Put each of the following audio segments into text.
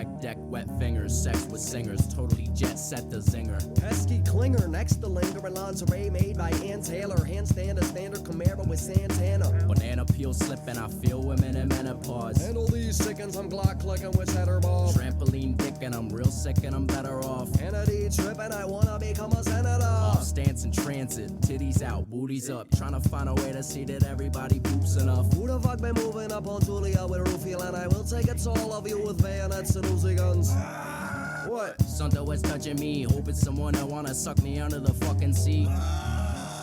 Heck deck, wet fingers, sex with singers, totally jet set the zinger. Pesky clinger next to linger in lingerie made by Ann Taylor. Handstand a standard Camaro with Santana. Banana peel slipping, I feel women in menopause. Handle these sickens, I'm Glock clicking with cheddar ball. Trampoline dick and I'm real sick and I'm better off. Kennedy tripping, I wanna become a senator. Off stance in transit, titties out, booties up. Trying to find a way to see that everybody poops enough. Who the fuck been moving up on Julia with Rufio? And I will take it to all of you with bayonets and Uzi guns. What? Something was touching me, hoping someone that wanna suck me under the fucking sea.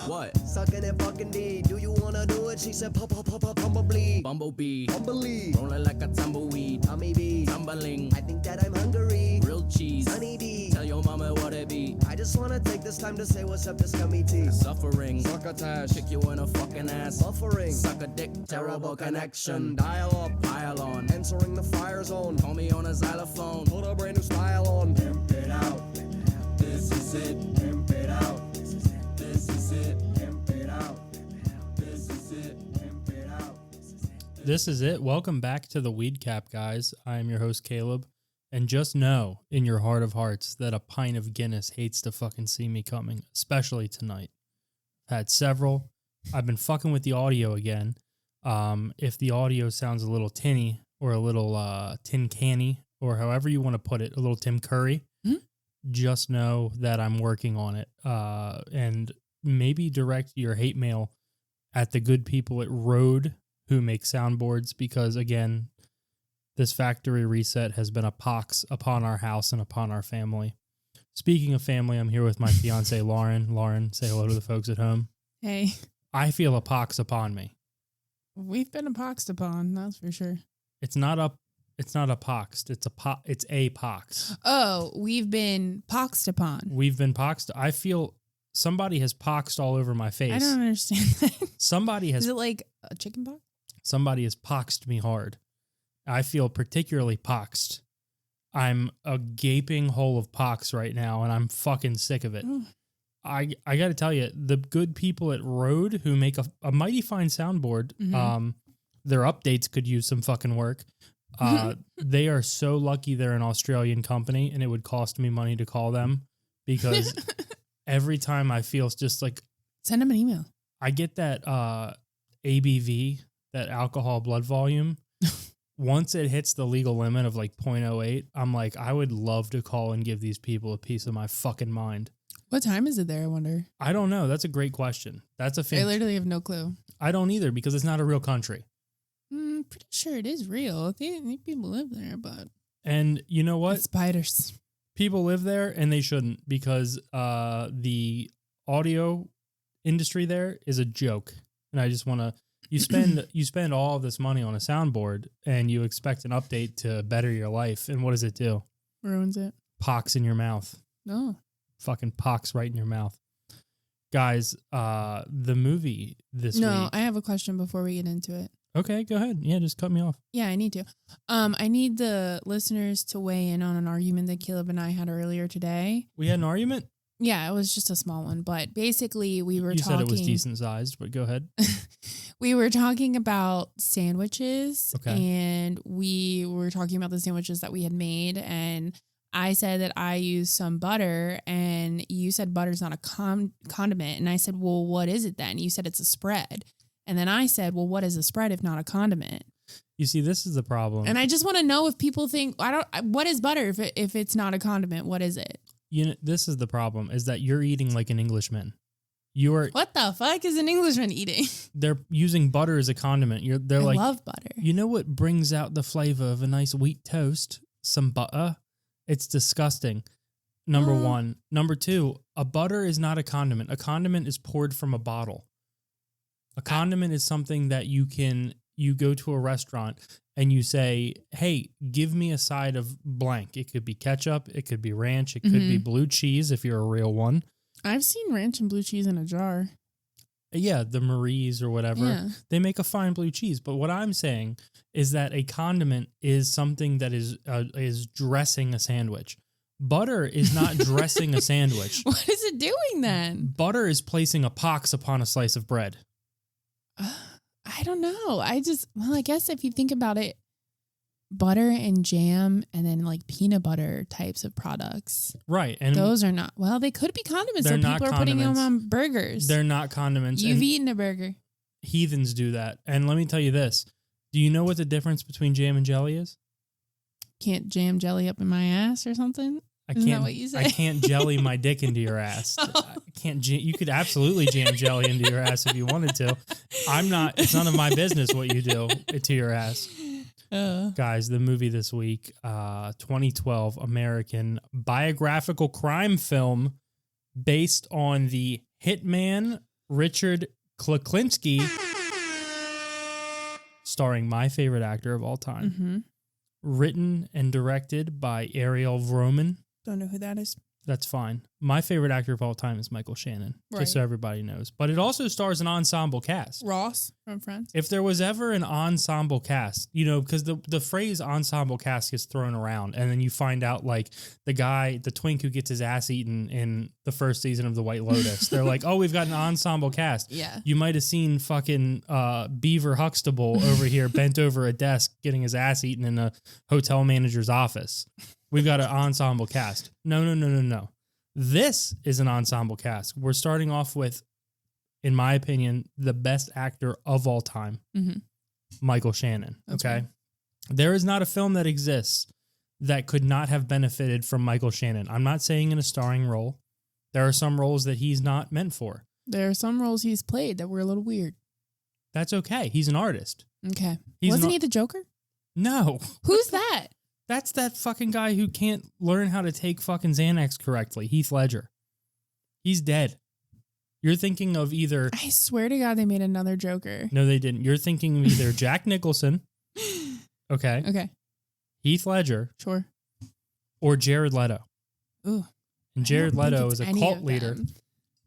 What? Sucking it fucking D. Do you wanna do it? She said, bumblebee. Bumblebee. Bumblebee. Rolling like a tumbleweed. Tommy B. Tumbling. I think that I'm hungry. Grilled cheese. Honey B. Tell your mama what it be. I just wanna take this time to say what's up to scummy tea. Suffering. Succotash. Kick you in a fucking ass. Buffering. Suck a dick. Terrible connection. Dial up. Pile on. Entering the fire zone. Call me on a xylophone. Put a brand new style on. Pimp it out. This is it. Pimp it out. This is it. This is it. Pimp it out. This is it. Pimp it out. This is it. Welcome back to the Weedcap, guys. I am your host, Caleb. And just know in your heart of hearts that a pint of Guinness hates to fucking see me coming, especially tonight. I've had several. I've been fucking with the audio again. If the audio sounds a little tinny or a little tin canny or however you want to put it, a little Tim Curry, just know that I'm working on it. And maybe direct your hate mail at the good people at Rode who make soundboards because, again, this factory reset has been a pox upon our house and upon our family. Speaking of family, I'm here with my fiance, Lauren. Lauren, say hello to the folks at home. Hey. I feel a pox upon me. We've been poxed upon, that's for sure. It's not a poxed. It's a pox. Oh, we've been poxed upon. We've been poxed. I feel somebody has poxed all over my face. I don't understand that. Somebody has. Is it like a chicken pox? Somebody has poxed me hard. I feel particularly poxed. I'm a gaping hole of pox right now, and I'm fucking sick of it. Oh. I got to tell you, the good people at Rode who make a mighty fine soundboard, their updates could use some fucking work. They are so lucky they're an Australian company, and it would cost me money to call them because every time I feel just like... Send them an email. I get that ABV, that alcohol blood volume. Once it hits the legal limit of like 0.08, I'm like, I would love to call and give these people a piece of my fucking mind. What time is it there, I wonder? I don't know. That's a great question. I literally have no clue. I don't either because it's not a real country. Pretty sure it is real. I think people live there, but... And you know what? It's spiders. People live there and they shouldn't because the audio industry there is a joke. And I just want to... You spend all of this money on a soundboard and you expect an update to better your life. And what does it do? Ruins it. Pox in your mouth. No. Fucking pox right in your mouth. Guys, the movie this week. No, I have a question before we get into it. Okay, go ahead. Yeah, just cut me off. Yeah, I need to. I need the listeners to weigh in on an argument that Caleb and I had earlier today. We had an argument? Yeah, it was just a small one, but basically we were talking... You said it was decent sized, but go ahead. We were talking about sandwiches, okay. And we were talking about the sandwiches that we had made, and I said that I use some butter, and you said butter's not a condiment, and I said, well, what is it then? You said it's a spread, and then I said, well, what is a spread if not a condiment? You see, this is the problem. And I just want to know if people think, what is butter if it's not a condiment? What is it? You know, this is the problem, is that you're eating like an Englishman. What the fuck is an Englishman eating? They're using butter as a condiment. I love butter. You know what brings out the flavor of a nice wheat toast? Some butter. It's disgusting. Number one. Number two, a butter is not a condiment. A condiment is poured from a bottle. A condiment is something that you go to a restaurant and you say, hey, give me a side of blank. It could be ketchup. It could be ranch. It could be blue cheese if you're a real one. I've seen ranch and blue cheese in a jar. Yeah, the Marie's or whatever. Yeah. They make a fine blue cheese. But what I'm saying is that a condiment is something that is dressing a sandwich. Butter is not dressing a sandwich. What is it doing then? Butter is placing a pox upon a slice of bread. I don't know. I guess if you think about it, butter and jam and then like peanut butter types of products. Right. And those are not, well, they could be condiments. They're So not people are putting them condiments. on burgers. They're not condiments. You've and eaten a burger. heathens do that. And let me tell you this. Do you know what the difference between jam and jelly is? Can't jam jelly up in my ass or something? Isn't that what you say? I can't jelly my dick into your ass. I can't. You could absolutely jam jelly into your ass if you wanted to. I'm not. It's none of my business what you do to your ass. Guys, the movie this week, 2012 American biographical crime film based on the hitman Richard Kuklinski, starring my favorite actor of all time. Mm-hmm. Written and directed by Ariel Vroman. Don't know who that is. That's fine. My favorite actor of all time is Michael Shannon, just so everybody knows. But it also stars an ensemble cast. Ross from Friends. If there was ever an ensemble cast, you know, because the phrase ensemble cast gets thrown around, and then you find out like the twink who gets his ass eaten in the first season of The White Lotus. They're like, oh, we've got an ensemble cast. Yeah. You might have seen fucking Beaver Huxtable over here bent over a desk getting his ass eaten in a hotel manager's office. We've got an ensemble cast. No. This is an ensemble cast. We're starting off with, in my opinion, the best actor of all time, Michael Shannon. That's okay. right. There is not a film that exists that could not have benefited from Michael Shannon. I'm not saying in a starring role. There are some roles that he's not meant for. There are some roles he's played that were a little weird. That's okay. He's an artist. Okay. He's Wasn't not- he the Joker? No. Who's that? That's that fucking guy who can't learn how to take fucking Xanax correctly. Heath Ledger. He's dead. You're thinking of either... I swear to God they made another Joker. No, they didn't. You're thinking of either Jack Nicholson, okay, Okay. Heath Ledger, Sure. or Jared Leto. Ooh. And Jared I don't think Leto it's is a any cult of leader. them.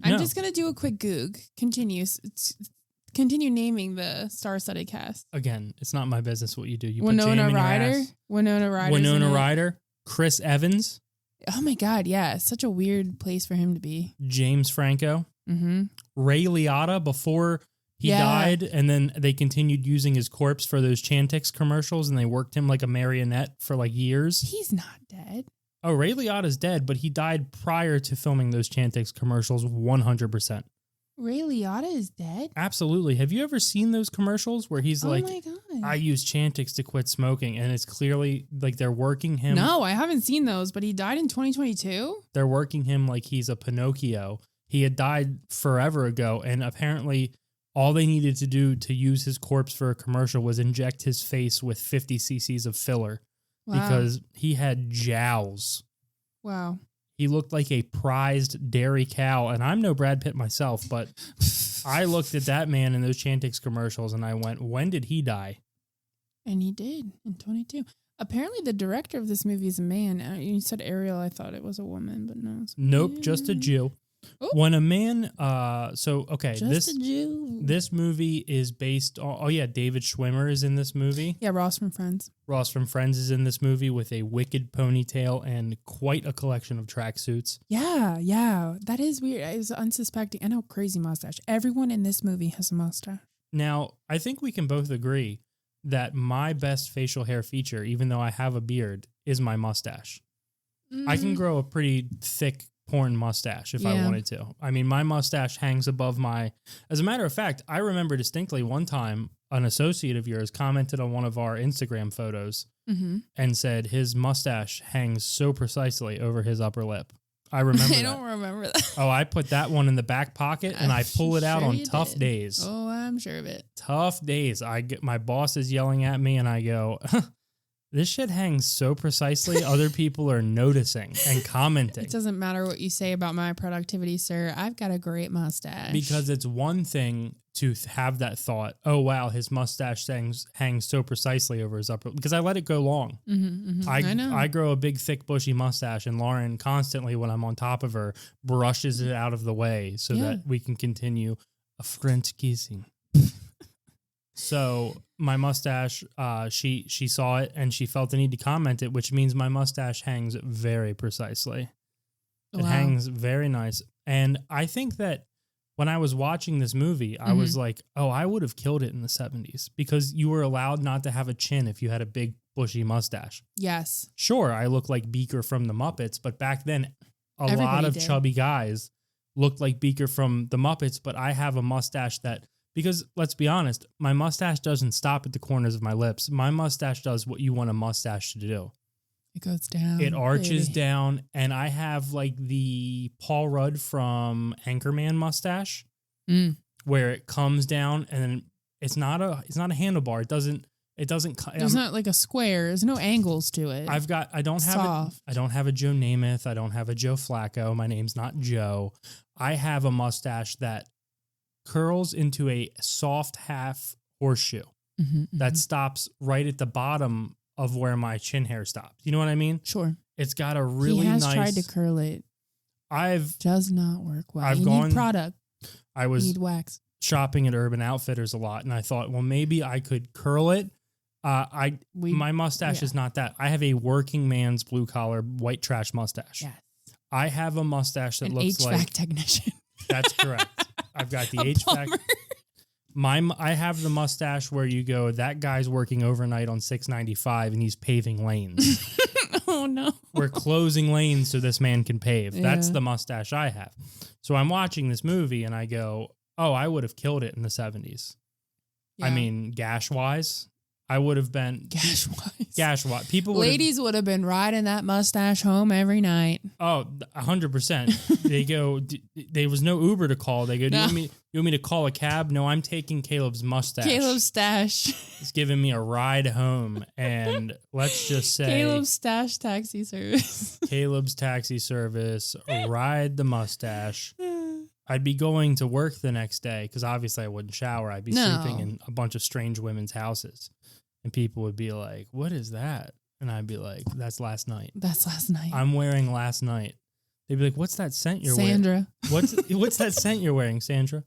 I'm No. just going to do a quick Goog. Continue naming the star-studded cast. Again, it's not my business what you do. You put Winona jam in your Ryder. ass. Winona Ryder. Winona Ryder, Chris Evans, Oh my God, yeah. It's such a weird place for him to be. James Franco, Mm-hmm. Ray Liotta before he Yeah. died, and then they continued using his corpse for those Chantix commercials, and they worked him like a marionette for like years. He's not dead. Oh, Ray Liotta's dead, but he died prior to filming those Chantix commercials 100%. Ray Liotta is dead? Absolutely. Have you ever seen those commercials where he's like, oh my God. I use Chantix to quit smoking, and it's clearly like they're working him. No, I haven't seen those, but he died in 2022? They're working him like he's a Pinocchio. He had died forever ago, and apparently all they needed to do to use his corpse for a commercial was inject his face with 50 cc's of filler because he had jowls. Wow. He looked like a prized dairy cow, and I'm no Brad Pitt myself, but I looked at that man in those Chantix commercials, and I went, when did he die? And he did in 22. Apparently, the director of this movie is a man. You said Ariel. I thought it was a woman, but no. It's a Nope, man. just a Jew. Oh. When a man, Just a Jew. this movie is based on, David Schwimmer is in this movie. Yeah, Ross from Friends. Ross from Friends is in this movie with a wicked ponytail and quite a collection of tracksuits. Yeah. That is weird. I was unsuspecting. And a crazy mustache. Everyone in this movie has a mustache. Now, I think we can both agree that my best facial hair feature, even though I have a beard, is my mustache. I can grow a pretty thick porn mustache if I Yeah. wanted to. I mean, my mustache hangs above my... As a matter of fact, I remember distinctly one time an associate of yours commented on one of our Instagram photos and said his mustache hangs so precisely over his upper lip. I remember I that. don't remember that. Oh, I put that one in the back pocket and I pull it out Sure on you tough did. days. Oh, I'm sure of it. Tough days. I get my boss is yelling at me and I go, this shit hangs so precisely. Other people are noticing and commenting. It doesn't matter what you say about my productivity, sir. I've got a great mustache. Because it's one thing to have that thought, oh, wow, his mustache hangs so precisely over his upper, because I let it go long. I know. I grow a big, thick, bushy mustache, and Lauren constantly, when I'm on top of her, brushes it out of the way so that we can continue a French kissing. So my mustache, she saw it and she felt the need to comment it, which means my mustache hangs very precisely. It Wow. hangs very nice. And I think that when I was watching this movie, I was like, oh, I would have killed it in the 70s because you were allowed not to have a chin if you had a big bushy mustache. Yes. Sure, I look like Beaker from the Muppets, but back then a lot Everybody of did. chubby guys looked like Beaker from the Muppets, but I have a mustache that, because let's be honest, my mustache doesn't stop at the corners of my lips. My mustache does what you want a mustache to do. It goes down. It arches baby. down, and I have like the Paul Rudd from Anchorman mustache, where it comes down, and then it's not a handlebar. It doesn't. There's not like a square. There's no angles to it. I don't have a Joe Namath. I don't have a Joe Flacco. My name's not Joe. I have a mustache that curls into a soft half horseshoe that stops right at the bottom of where my chin hair stops. You know what I mean? Sure. It's got a really He has nice. tried to curl it. Does not work well. You need product. I You was need wax. shopping at Urban Outfitters a lot, and I thought, well, maybe I could curl it. My mustache is not that. I have a working man's blue collar white trash mustache. Yes. I have a mustache that An looks HVAC like technician. that's correct. I've got the A HVAC. plumber. I have the mustache where you go, that guy's working overnight on 695 and he's paving lanes. Oh no. We're closing lanes so this man can pave. That's Yeah. the mustache I have. So I'm watching this movie and I go, oh, I would have killed it in the 70s. I Yeah. mean, gash-wise, I would have been... Gash-wise. Gash-wise. People would Ladies would have been riding that mustache home every night. Oh, 100%. They go, there was no Uber to call. They go, do you want me to call a cab? No, I'm taking Caleb's mustache. Caleb's stash. He's giving me a ride home. And let's just say... Caleb's stash taxi service. Caleb's taxi service, ride the mustache. I'd be going to work the next day because obviously I wouldn't shower. I'd be sleeping in a bunch of strange women's houses. And people would be like, what is that? And I'd be like, that's last night. That's last night. I'm wearing last night. They'd be like, what's that scent you're Sandra. wearing? What's that scent you're wearing, Sandra?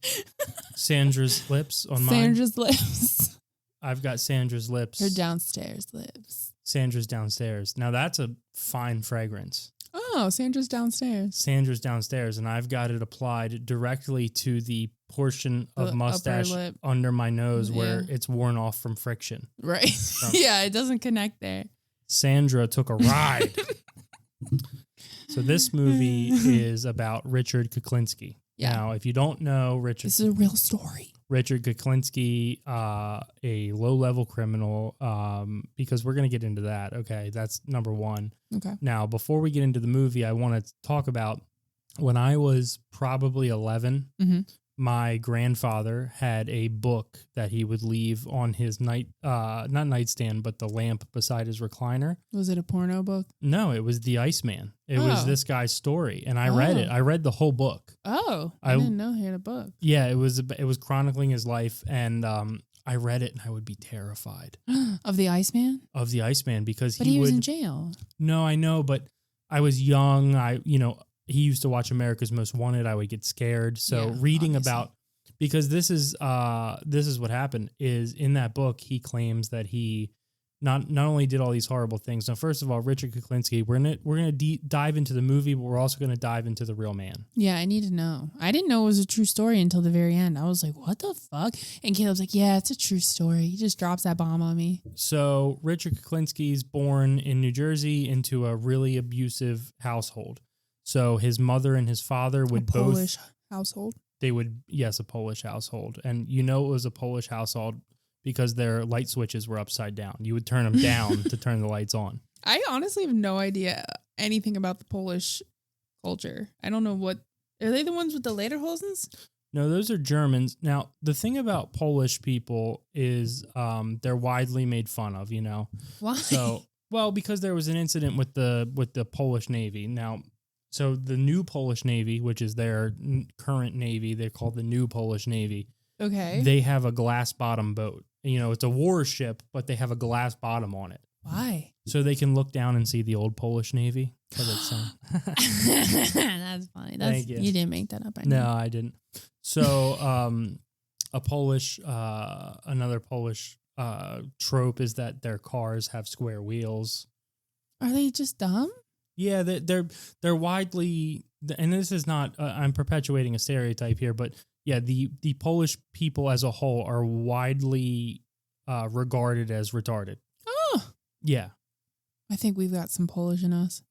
Sandra's lips on mine. Sandra's lips. I've got Sandra's lips. Her downstairs lips. Sandra's downstairs. Now that's a fine fragrance. Oh, Sandra's downstairs. Sandra's downstairs, and I've got it applied directly to the portion The of upper mustache lip. under my nose where Yeah. it's worn off from friction. Right. Yeah, it doesn't connect there. Sandra took a ride. So this movie is about Richard Kuklinski. Yeah. Now, if you don't know This is a real story. Richard Kuklinski, a low-level criminal, because we're going to get into that. Okay, that's number one. Okay. Now, before we get into the movie, I want to talk about when I was probably 11, my grandfather had a book that he would leave on his not nightstand, but the lamp beside his recliner. Was it a porno book? No, it was the Iceman. It was Oh. this guy's story, and I read it. I read the whole book. Oh, I didn't know he had a book. Yeah, it was chronicling his life, and I read it, and I would be terrified Of the Iceman? of the Iceman because But he was in jail. No, I know, but I was young. He used to watch America's Most Wanted. I would get scared. So Yeah, reading obviously. about, because this is what happened is in that book, he claims that he not only did all these horrible things. Now, first of all, Richard Kuklinski, we're gonna dive into the movie, but we're also gonna dive into the real man. Yeah, I need to know. I didn't know it was a true story until the very end. I was like, what the fuck? And Caleb's like, yeah, it's a true story. He just drops that bomb on me. So Richard Kuklinski's born in New Jersey into a really abusive household. So his mother and his father would A Polish household. Yes, a Polish household. And it was a Polish household because their light switches were upside down. You would turn them down to turn the lights on. I honestly have no idea anything about the Polish culture. I don't know what... Are they the ones with the lederhosens? No, those are Germans. Now, the thing about Polish people is they're widely made fun of, Why? So, well, because there was an incident with the Polish Navy. Now, so the new Polish Navy, which is their current Navy, they're called the New Polish Navy. Okay. They have a glass bottom boat. It's a warship, but they have a glass bottom on it. Why? So they can look down and see the old Polish Navy. That's funny. Thank you. You didn't make that up. No, I didn't. So another Polish trope is that their cars have square wheels. Are they just dumb? Yeah, they're widely, and this is not, I'm perpetuating a stereotype here, but yeah, the Polish people as a whole are widely regarded as retarded. Oh. Yeah. I think we've got some Polish in us.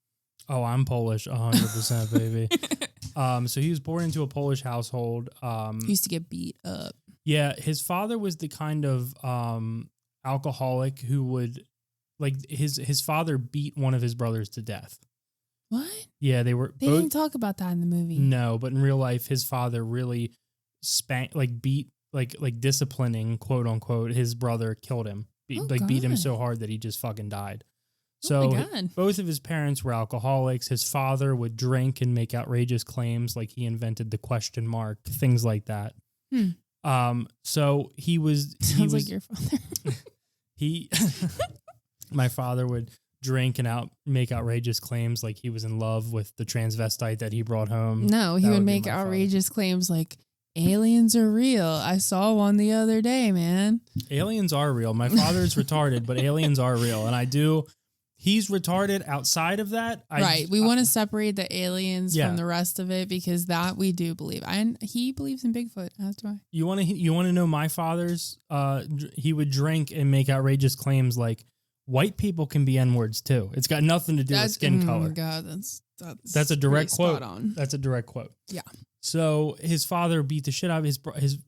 Oh, I'm Polish, 100%, baby. So he was born into a Polish household. He used to get beat up. Yeah, his father was the kind of alcoholic who would, like, his father beat one of his brothers to death. What? Yeah, they didn't talk about that in the movie. No, but in real life, his father really beat, disciplining, quote unquote, his brother, killed him. Beat him so hard that he just fucking died. So both of his parents were alcoholics. His father would drink and make outrageous claims, like he invented the question mark, things like that. So he was like your father. My father would drink and make outrageous claims, like he was in love with the transvestite that he brought home. No, he would make outrageous claims like aliens are real. I saw one the other day, man. Aliens are real. My father's retarded, but aliens are real, and he's retarded outside of that. We want to separate the aliens from the rest of it, because that we do believe. And he believes in Bigfoot, as do I. You want to know my father's? He would drink and make outrageous claims like white people can be N-words too. It's got nothing to do with skin color. Oh my God, that's a direct quote. Spot on. That's a direct quote. Yeah. So his father beat the shit out of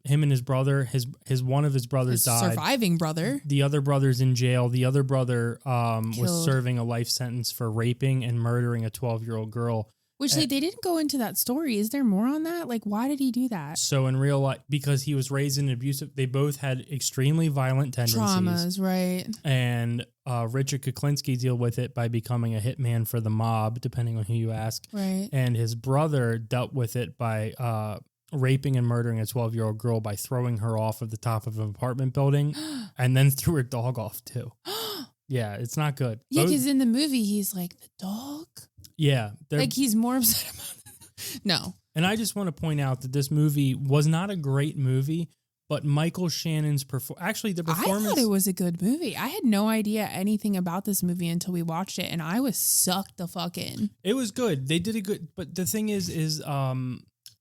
him and his brother. His one of his brothers died. Surviving brother. The other brother's in jail. The other brother was serving a life sentence for raping and murdering a 12-year-old girl. Which they didn't go into that story. Is there more on that? Like, why did he do that? So in real life, because he was raised in an abusive, they both had extremely violent tendencies. Traumas, right. And Richard Kuklinski dealt with it by becoming a hitman for the mob, depending on who you ask. Right. And his brother dealt with it by raping and murdering a 12-year-old girl by throwing her off of the top of an apartment building and then threw her dog off too. Yeah, it's not good. Yeah, because in the movie, he's like, the dog? Yeah. Like he's more upset about it. No. And I just want to point out that this movie was not a great movie, but Michael Shannon's performance... I thought it was a good movie. I had no idea anything about this movie until we watched it, and I was sucked the fuck in. It was good. They did a good... But the thing is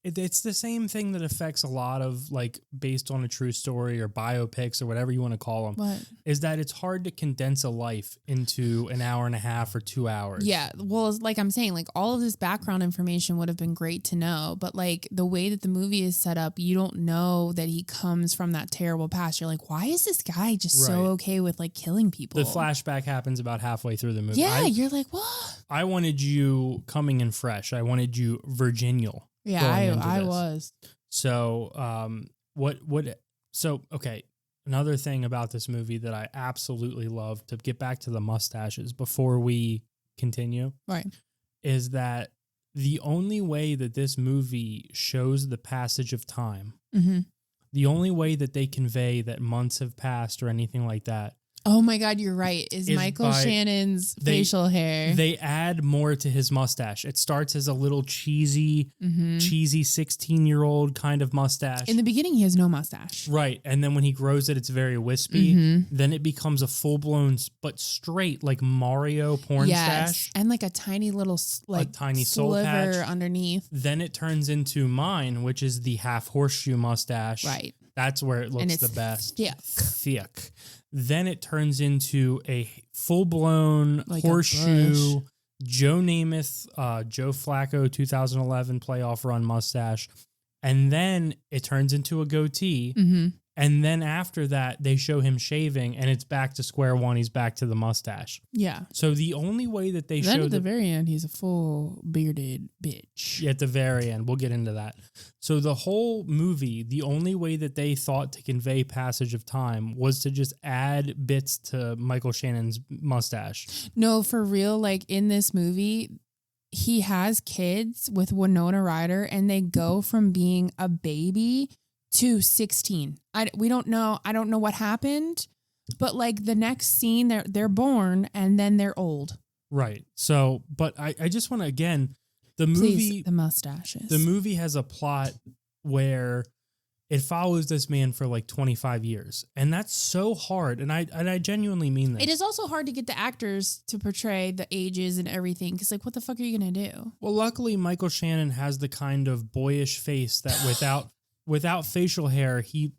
it's the same thing that affects a lot of, like, based on a true story or biopics or whatever you want to call them. What? Is that it's hard to condense a life into an hour and a half or 2 hours. Yeah. Well, like I'm saying, like, all of this background information would have been great to know. But, like, the way that the movie is set up, you don't know that he comes from that terrible past. You're like, why is this guy just so okay with, like, killing people? The flashback happens about halfway through the movie. Yeah, you're like, what? I wanted you coming in fresh. I wanted you virginal. Yeah, I was. So, okay. Another thing about this movie that I absolutely love, to get back to the mustaches before we continue, right, is that the only way that this movie shows the passage of time, the only way that they convey that months have passed or anything like that. Oh my God, you're right. Is Michael Shannon's facial hair. They add more to his mustache. It starts as a little cheesy 16-year-old kind of mustache. In the beginning, he has no mustache. Right. And then when he grows it, it's very wispy. Then it becomes a full-blown, but straight, like Mario porn stache. And like a tiny little tiny soul sliver patch underneath. Then it turns into mine, which is the half horseshoe mustache. Right. That's where it looks the best. Thick. Then it turns into a full-blown horseshoe, Joe Namath, Joe Flacco 2011 playoff run mustache. And then it turns into a goatee. And then after that, they show him shaving, and it's back to square one. He's back to the mustache. Yeah. So the only way that they then at the very end, he's a full bearded bitch. Yeah, at the very end. We'll get into that. So the whole movie, the only way that they thought to convey passage of time was to just add bits to Michael Shannon's mustache. No, for real. Like in this movie, he has kids with Winona Ryder, and they go from being a baby to 16. We don't know. I don't know what happened, but like the next scene, they're born and then they're old. Right. So, but I just want to, again, the movie, the mustaches. The movie has a plot where it follows this man for like 25 years. And that's so hard. And I genuinely mean this. It is also hard to get the actors to portray the ages and everything. Because like, what the fuck are you going to do? Well, luckily, Michael Shannon has the kind of boyish face that without facial hair, he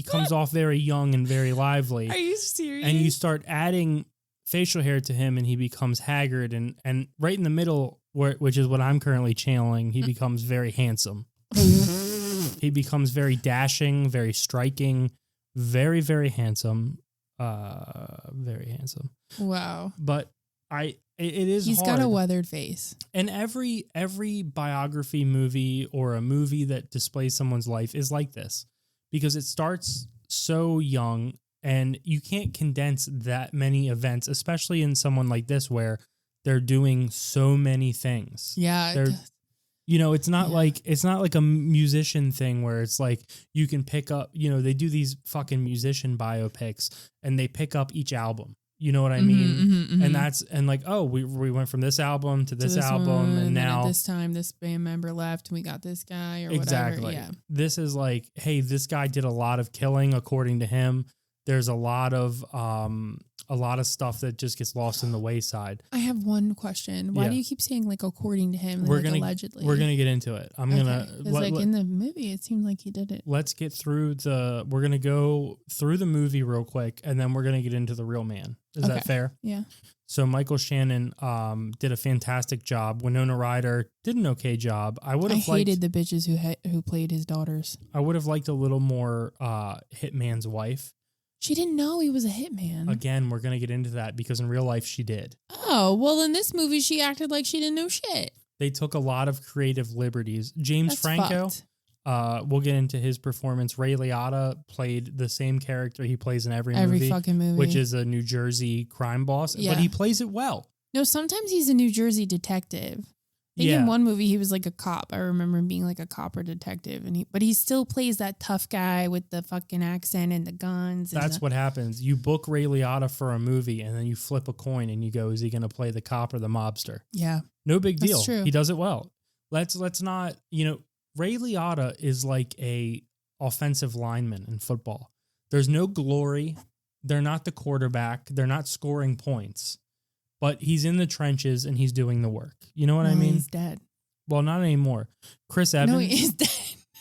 comes off very young and very lively. Are you serious? And you start adding facial hair to him and he becomes haggard, and right in the middle, which is what I'm currently channeling, he becomes very handsome. He becomes very dashing, very striking, very, very handsome. Very handsome. Wow. But it is He's hard. got a weathered face. And every biography movie or a movie that displays someone's life is like this, because it starts so young and you can't condense that many events, especially in someone like this where they're doing so many things. Yeah. They're, it's not like a musician thing where it's like you can pick up, they do these fucking musician biopics and they pick up each album. You know what I mean? And like, oh, we went from this album to this album, one, and now at this time this band member left and we got this guy or exactly. whatever. Yeah. This is like, hey, this guy did a lot of killing according to him. There's a lot of stuff that just gets lost in the wayside. I have one question. Why do you keep saying like according to him? Allegedly. We're gonna get into it. In the movie, it seemed like he did it. Let's get through we're gonna go through the movie real quick, and then we're gonna get into the real man. Is that fair? Yeah. So Michael Shannon did a fantastic job. Winona Ryder did an okay job. I hated the bitches who played his daughters. I would have liked a little more Hitman's wife. She didn't know he was a hitman. Again, we're going to get into that because in real life she did. Oh, well, in this movie, she acted like she didn't know shit. They took a lot of creative liberties. James Franco, we'll get into his performance. Ray Liotta played the same character he plays in every fucking movie, which is a New Jersey crime boss, but he plays it well. No, sometimes he's a New Jersey detective. I think in one movie he was like a cop. I remember him being like a cop or detective, but he still plays that tough guy with the fucking accent and the guns. That's what happens. You book Ray Liotta for a movie, and then you flip a coin, and you go, "Is he going to play the cop or the mobster?" Yeah, no big deal. That's true. He does it well. Let's not. Ray Liotta is like a offensive lineman in football. There's no glory. They're not the quarterback. They're not scoring points. But he's in the trenches and he's doing the work. You know what I mean? He's dead. Well, not anymore. Chris Evans. No, he is dead.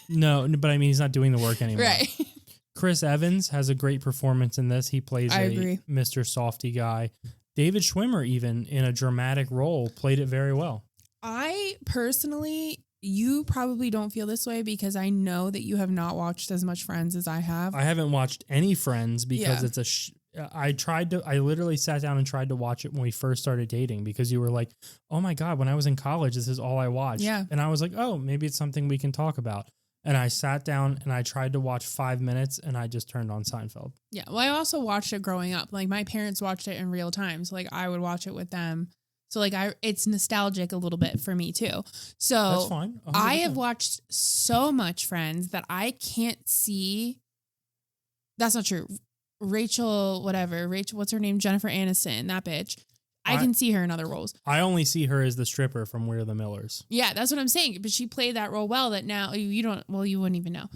No, but I mean, he's not doing the work anymore. Right. Chris Evans has a great performance in this. He plays Mr. Softy guy. David Schwimmer, even in a dramatic role, played it very well. I personally, you probably don't feel this way because I know that you have not watched as much Friends as I have. I haven't watched any Friends because it's I literally sat down and tried to watch it when we first started dating because you were like, oh my God, when I was in college, this is all I watched. Yeah. And I was like, oh, maybe it's something we can talk about. And I sat down and I tried to watch 5 minutes and I just turned on Seinfeld. Yeah. Well, I also watched it growing up. Like my parents watched it in real time. So like I would watch it with them. So like it's nostalgic a little bit for me too. So that's fine. 100%. I have watched so much Friends that I can't see. That's not true. Rachel, what's her name? Jennifer Aniston, that bitch. I can see her in other roles. I only see her as the stripper from We're the Millers. Yeah, that's what I'm saying. But she played that role well that now you wouldn't even know.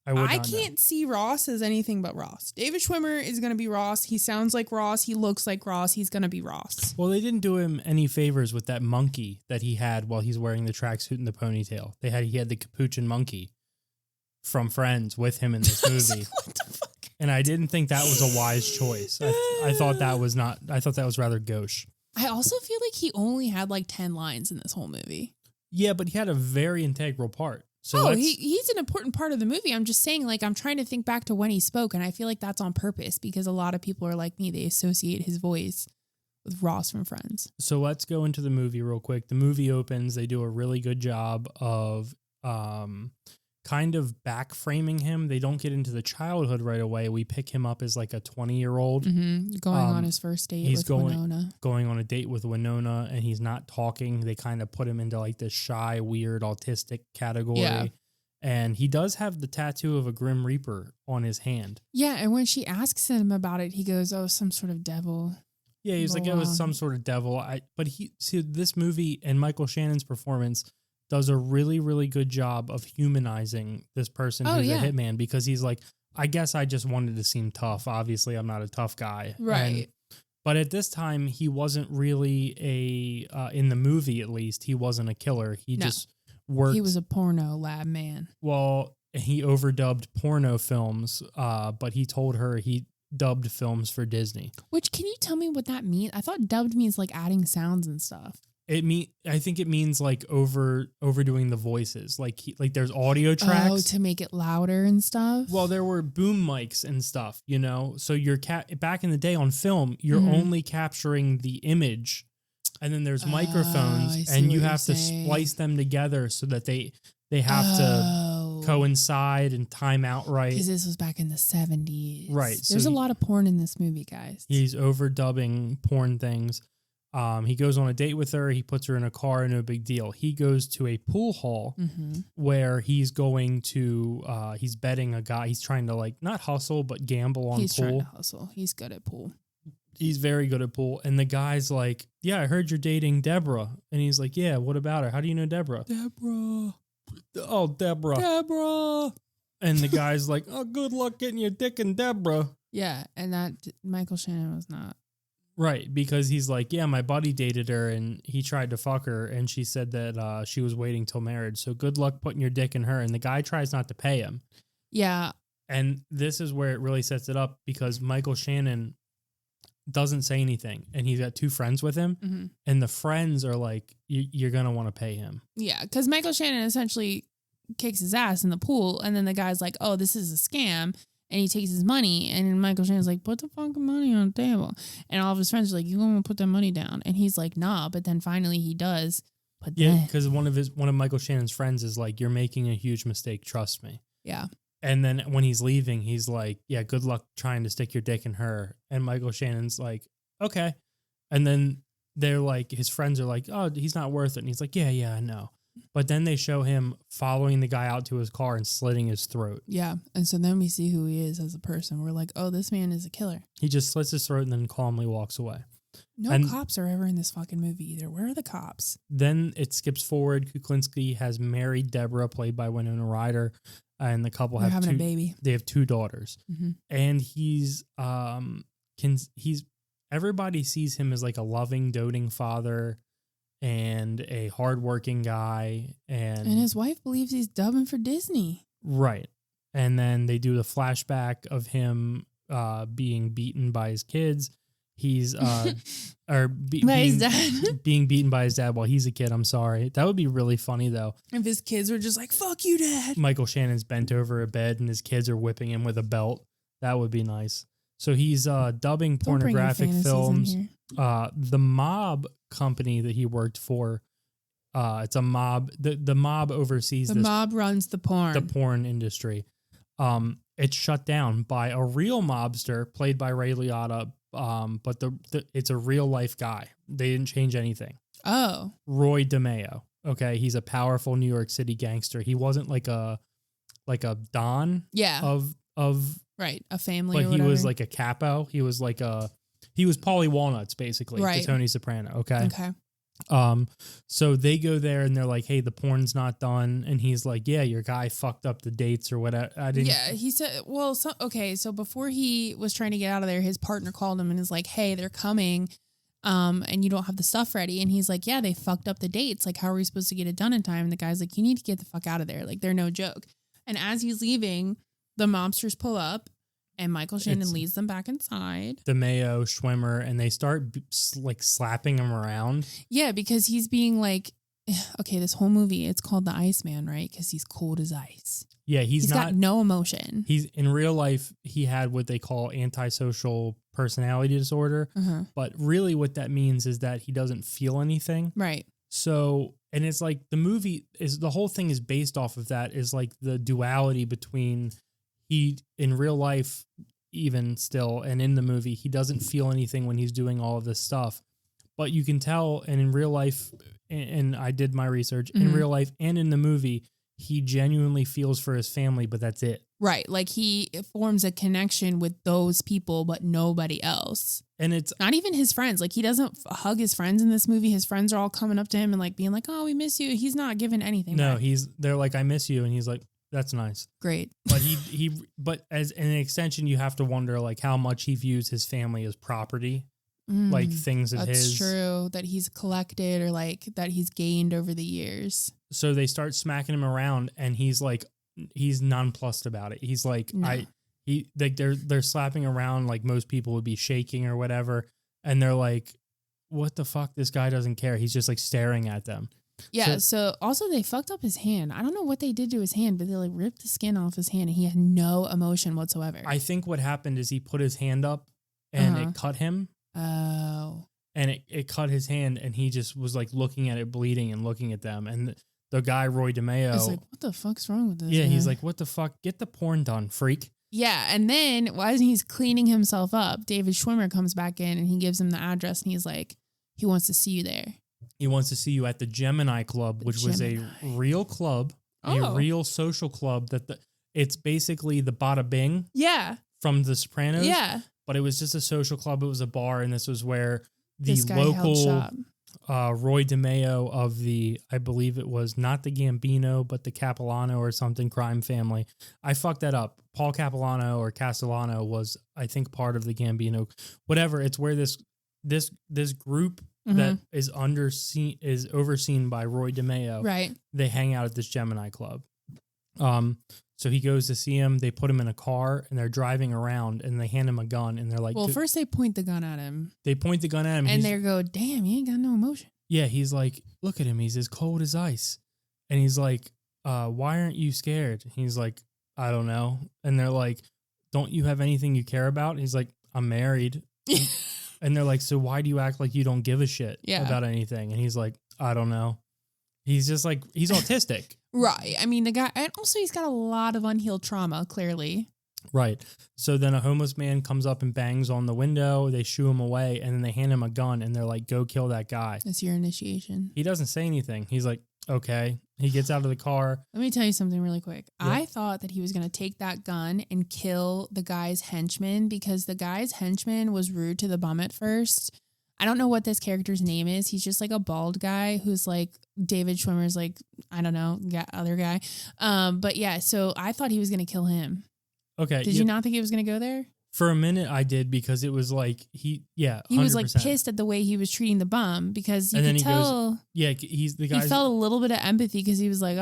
I can't see Ross as anything but Ross. David Schwimmer is going to be Ross. He sounds like Ross. He looks like Ross. He's going to be Ross. Well, they didn't do him any favors with that monkey that he had while he's wearing the tracksuit and the ponytail. He had the capuchin monkey from Friends with him in this movie. Like, what the fuck? And I didn't think that was a wise choice. I thought that was rather gauche. I also feel like he only had like 10 lines in this whole movie. Yeah, but he had a very integral part. So he's an important part of the movie. I'm just saying, like, I'm trying to think back to when he spoke, and I feel like that's on purpose because a lot of people are like me. They associate his voice with Ross from Friends. So let's go into the movie real quick. The movie opens. They do a really good job of kind of back framing him. They don't get into the childhood right away. We pick him up as like a 20-year-old. Mm-hmm. Going on his first date with Winona. Going on a date with Winona, and he's not talking. They kind of put him into like this shy, weird, autistic category. Yeah. And he does have the tattoo of a Grim Reaper on his hand. Yeah, and when she asks him about it, he goes, oh, some sort of devil. Yeah, he's like, it was some sort of devil. But this movie and Michael Shannon's performance does a really, really good job of humanizing this person who's a hitman, because he's like, I guess I just wanted to seem tough. Obviously, I'm not a tough guy. Right. But at this time, he wasn't really in the movie at least, he wasn't a killer. He just worked. He was a porno lab man. Well, he overdubbed porno films, but he told her dubbed films for Disney. Which, can you tell me what that means? I thought dubbed means like adding sounds and stuff. I think it means like overdoing the voices. Like there's audio tracks. Oh, to make it louder and stuff. Well, there were boom mics and stuff, you know. So you're back in the day on film, you're only capturing the image, and then there's microphones, and you have to splice them together so that they have to coincide and time out right. Because this was back in the 70s. Right. There's a lot of porn in this movie, guys. He's overdubbing porn things. He goes on a date with her. He puts her in a car. No big deal. He goes to a pool hall where he's going to, he's betting a guy. He's trying to like not hustle, but gamble on He's pool. trying to hustle. He's good at pool. He's very good at pool. And the guy's like, yeah, I heard you're dating Deborah. And he's like, yeah, what about her? How do you know Deborah? Deborah. Oh, Deborah. Deborah. And the guy's like, oh, good luck getting your dick in Deborah. Yeah. And that Michael Shannon was not. Right, because he's like, yeah, my buddy dated her and he tried to fuck her and she said that she was waiting till marriage. So good luck putting your dick in her. And the guy tries not to pay him. Yeah. And this is where it really sets it up because Michael Shannon doesn't say anything. And he's got two friends with him. And the friends are like, you're going to want to pay him. Yeah, because Michael Shannon essentially kicks his ass in the pool. And then the guy's like, oh, this is a scam. And he takes his money, and Michael Shannon's like, put the fucking money on the table. And all of his friends are like, you going to put that money down? And he's like, nah. But then finally he does. But yeah, because one of Michael Shannon's friends is like, you're making a huge mistake. Trust me. Yeah. And then when he's leaving, he's like, yeah, good luck trying to stick your dick in her. And Michael Shannon's like, okay. And then they're like, his friends are like, oh, he's not worth it. And he's like, yeah, I know. But then they show him following the guy out to his car and slitting his throat. Yeah. And so then we see who he is as a person. We're like, oh, this man is a killer. He just slits his throat and then calmly walks away. No cops are ever in this fucking movie either. Where are the cops? Then it skips forward. Kuklinski has married Deborah, played by Winona Ryder, and the couple have having a baby. They have two daughters. And everybody sees him as like a loving, doting father and a hardworking guy. And his wife believes he's dubbing for Disney. Right. And then they do the flashback of him being beaten by his kids. He's his dad. Being beaten by his dad while he's a kid. I'm sorry. That would be really funny though. If his kids were just like, fuck you, Dad. Michael Shannon's bent over a bed and his kids are whipping him with a belt. That would be nice. So he's dubbing pornographic films. The mob company that he worked for, it's a mob. The mob oversees the mob runs the porn industry. It's shut down by a real mobster played by Ray Liotta. But it's a real life guy. They didn't change anything. Oh, Roy DeMeo. Okay, he's a powerful New York City gangster. He wasn't like a Don. Yeah. Of right, a family. Like or he whatever. was like a capo. He was Paulie Walnuts basically. Right. To Tony Soprano. Okay. Okay. So they go there and they're like, hey, the porn's not done. And he's like, yeah, your guy fucked up the dates or whatever. Yeah, he said, well, so before he was trying to get out of there, his partner called him and is like, hey, they're coming, and you don't have the stuff ready. And he's like, yeah, they fucked up the dates. Like, how are we supposed to get it done in time? And the guy's like, you need to get the fuck out of there. Like, they're no joke. And as he's leaving, the mobsters pull up. And Michael Shannon leads them back inside. DeMeo, Schwimmer, and they start like slapping him around. Yeah, because he's being like, okay, this whole movie, it's called the Iceman, right? Because he's cold as ice. Yeah, he's got no emotion. He's in real life, he had what they call antisocial personality disorder. But really what that means is that he doesn't feel anything. Right. So, and it's like the whole thing is based off of that, is like the duality between he, in real life, even still, and in the movie, he doesn't feel anything when he's doing all of this stuff. But you can tell, and in real life, and I did my research, in real life and in the movie, he genuinely feels for his family, but that's it. Right. Like he forms a connection with those people, but nobody else. And it's not even his friends. Like he doesn't hug his friends in this movie. His friends are all coming up to him and like being like, oh, we miss you. He's not giving anything. No, back. They're like, I miss you. And he's like, that's nice. Great. But but as an extension, you have to wonder like how much he views his family as property, like things of his. That's true. That he's collected or like that he's gained over the years. So they start smacking him around and he's like, he's nonplussed about it. He's like, no. They're slapping around like most people would be shaking or whatever, and they're like, "What the fuck? This guy doesn't care. He's just like staring at them." Yeah, so also they fucked up his hand. I don't know what they did to his hand, but they like ripped the skin off his hand and he had no emotion whatsoever. I think what happened is he put his hand up and it cut him. Oh. And it cut his hand and he just was like looking at it bleeding and looking at them. And the guy, Roy DeMeo. It's like, what the fuck's wrong with this Yeah, guy? he's like, what the fuck? Get the porn done, freak. Yeah, and then while he's cleaning himself up, David Schwimmer comes back in and he gives him the address and he's like, he wants to see you there. He wants to see you at the Gemini Club, which was a real club, a real social club it's basically the Bada Bing from The Sopranos. Yeah. But it was just a social club. It was a bar, and this was where the This guy held local shop. Roy DeMeo of I believe it was not the Gambino, but the Capilano or something crime family. I fucked that up. Paul Capilano or Castellano was, I think, part of the Gambino. Whatever. It's where this group that is overseen by Roy DeMeo. Right. They hang out at this Gemini Club. So he goes to see him. They put him in a car and they're driving around and they hand him a gun and they're like, well, first they point the gun at him. They point the gun at him and they go, damn, you ain't got no emotion. Yeah. He's like, look at him. He's as cold as ice. And he's like, why aren't you scared? He's like, I don't know. And they're like, don't you have anything you care about? He's like, I'm married. And they're like, so why do you act like you don't give a shit about anything? And he's like, I don't know. He's just like, he's autistic. Right. I mean, the guy, and also he's got a lot of unhealed trauma, clearly. Right. So then a homeless man comes up and bangs on the window. They shoo him away and then they hand him a gun and they're like, go kill that guy. That's your initiation. He doesn't say anything. He's like, okay. He gets out of the car. Let me tell you something really quick. Yeah. I thought that he was going to take that gun and kill the guy's henchman because the guy's henchman was rude to the bum at first. I don't know what this character's name is. He's just like a bald guy who's like David Schwimmer's like, I don't know, other guy. But yeah, so I thought he was going to kill him. Okay. Did you not think he was going to go there? For a minute I did because it was like, 100%. He was like pissed at the way he was treating the bum because you could tell. He's the guy. He felt a little bit of empathy because he was like,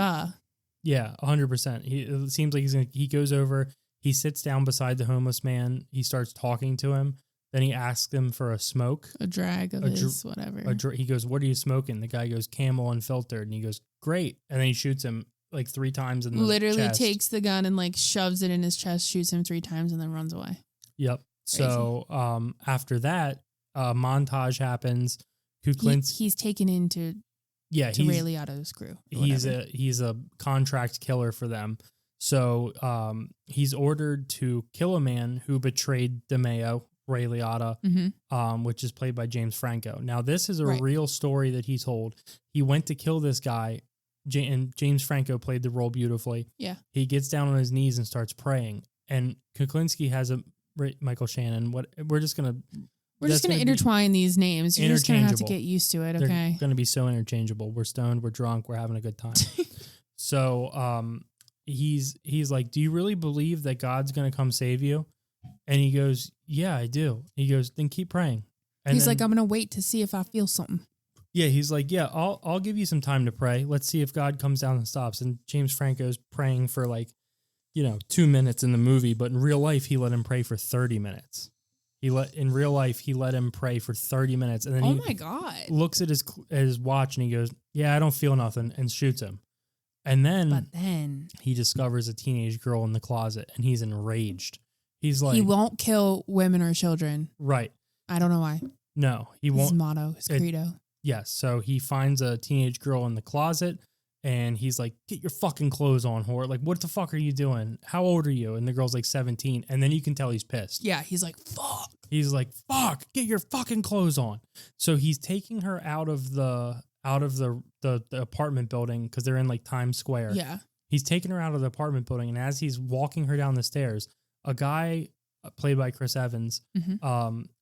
Yeah, 100%. It seems like he goes over, he sits down beside the homeless man. He starts talking to him. Then he asks him for a smoke. A drag of his whatever. He goes, what are you smoking? The guy goes, Camel Unfiltered. And he goes, great. And then he shoots him like 3 times in the Literally chest. takes the gun and like shoves it in his chest, shoots him 3 times and then runs away. Yep. Crazy. So after that, montage happens. He's taken into Ray Liotta's crew. He's a contract killer for them. So he's ordered to kill a man who betrayed DeMeo, Ray Liotta, which is played by James Franco. Now, this is a real story that he told. He went to kill this guy, and James Franco played the role beautifully. Yeah. He gets down on his knees and starts praying. And Kuklinski has Michael Shannon. We're just gonna intertwine these names. You're just gonna have to get used to it. Okay. They're gonna be so interchangeable. We're stoned. We're drunk. We're having a good time. So he's like, do you really believe that God's gonna come save you? And he goes, yeah, I do. He goes, then keep praying. And he's like, I'm gonna wait to see if I feel something. Yeah, he's like, yeah, I'll give you some time to pray. Let's see if God comes down and stops. And James Franco's praying for 2 minutes in the movie, but in real life, he let him pray for 30 minutes. He let him pray for 30 minutes. And then oh my God, looks at his watch and he goes, yeah, I don't feel nothing, and shoots him. And then he discovers a teenage girl in the closet and he's enraged. He's like, he won't kill women or children. Right. I don't know why. No, he won't. His motto, his credo. Yes. So he finds a teenage girl in the closet and he's like, get your fucking clothes on, whore. Like, what the fuck are you doing? How old are you? And the girl's like 17. And then you can tell he's pissed. Yeah. He's like, fuck. He's like, fuck, get your fucking clothes on. So he's taking her out of the apartment building because they're in like Times Square. Yeah. He's taking her out of the apartment building. And as he's walking her down the stairs, a guy played by Chris Evans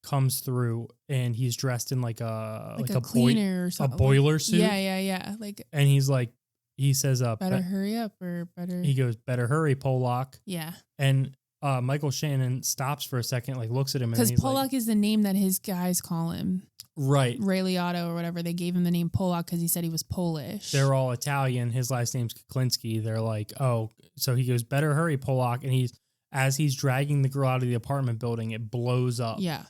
comes through and he's dressed in like a cleaner or something. A boiler suit. Yeah. And he's like, he says, better hurry up or better. He goes, better hurry, Polak. Yeah. And Michael Shannon stops for a second, like looks at him. Because Polak is the name that his guys call him. Right. Ray Liotta or whatever. They gave him the name Polak because he said he was Polish. They're all Italian. His last name's Kuklinski. They're like, oh, so he goes, better hurry, Polak. And as he's dragging the girl out of the apartment building, it blows up. Yeah.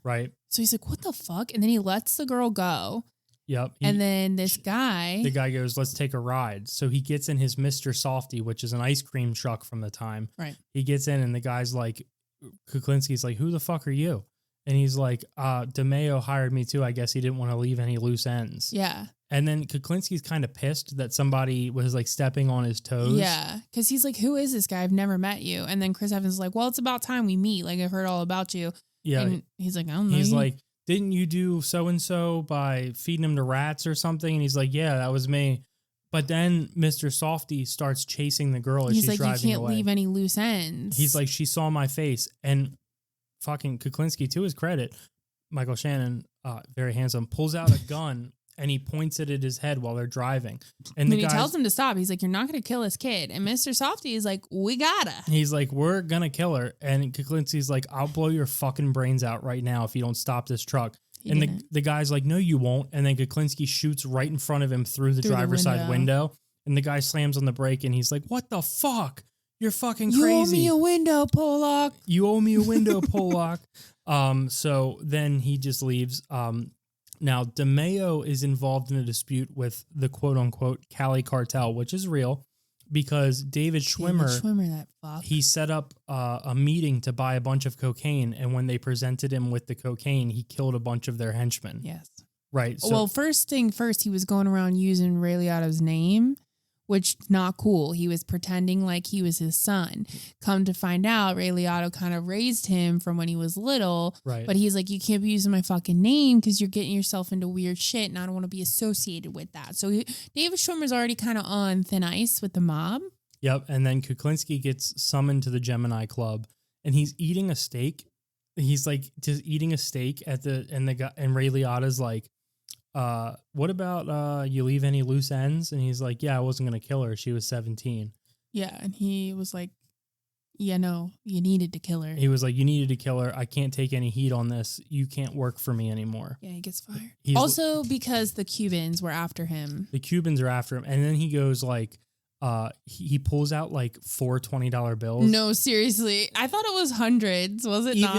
Right? So he's like, what the fuck? And then he lets the girl go. Yep. And then this guy. The guy goes, let's take a ride. So he gets in his Mr. Softy, which is an ice cream truck from the time. Right. He gets in and the guy's like, Kuklinski's like, who the fuck are you? And he's like, DeMeo hired me too. I guess he didn't want to leave any loose ends. Yeah. And then Kuklinski's kind of pissed that somebody was like stepping on his toes. Yeah. Because he's like, who is this guy? I've never met you. And then Chris Evans is like, well, it's about time we meet. Like, I've heard all about you. Yeah. And he's like, I don't know. He's you. like, didn't you do so-and-so by feeding him to rats or something? And he's like, yeah, that was me. But then Mr. Softy starts chasing the girl as he's she's like, driving you can't away. leave any loose ends. He's like, she saw my face. And fucking Kuklinski, to his credit, Michael Shannon, very handsome, pulls out a gun and he points it at his head while they're driving. And he tells him to stop. He's like, you're not going to kill this kid. And Mr. Softy is like, we gotta. He's like, we're going to kill her. And Kuklinski's like, I'll blow your fucking brains out right now if you don't stop this truck. And the guy's like, no, you won't. And then Kuklinski shoots right in front of him through the driver's side window. And the guy slams on the brake and he's like, what the fuck? You're fucking crazy. You owe me a window, Pollock. You owe me a window, Pollock. So then he just leaves. Now, DeMeo is involved in a dispute with the quote-unquote Cali cartel, which is real because David Schwimmer, that fuck. he set up a meeting to buy a bunch of cocaine, and when they presented him with the cocaine, he killed a bunch of their henchmen. Yes. Right. So, Well, first thing first, he was going around using Ray Liotta's name, which not cool. He was pretending like he was his son. Come to find out, Ray Liotta kind of raised him from when he was little. Right. But he's like, you can't be using my fucking name because you're getting yourself into weird shit, and I don't want to be associated with that. So David Schwimmer's already kind of on thin ice with the mob. Yep. And then Kuklinski gets summoned to the Gemini Club, and he's eating a steak. He's like just eating a steak and Ray Liotta's like, what about you leave any loose ends? And he's like, yeah, I wasn't going to kill her. She was 17. Yeah, and he was like, yeah, no, you needed to kill her. He was like, you needed to kill her. I can't take any heat on this. You can't work for me anymore. Yeah, he gets fired. He's- Also because the Cubans were after him. The Cubans are after him. And then he goes like, he pulls out like 4 $20 bills. No, seriously. I thought it was hundreds. Was it not?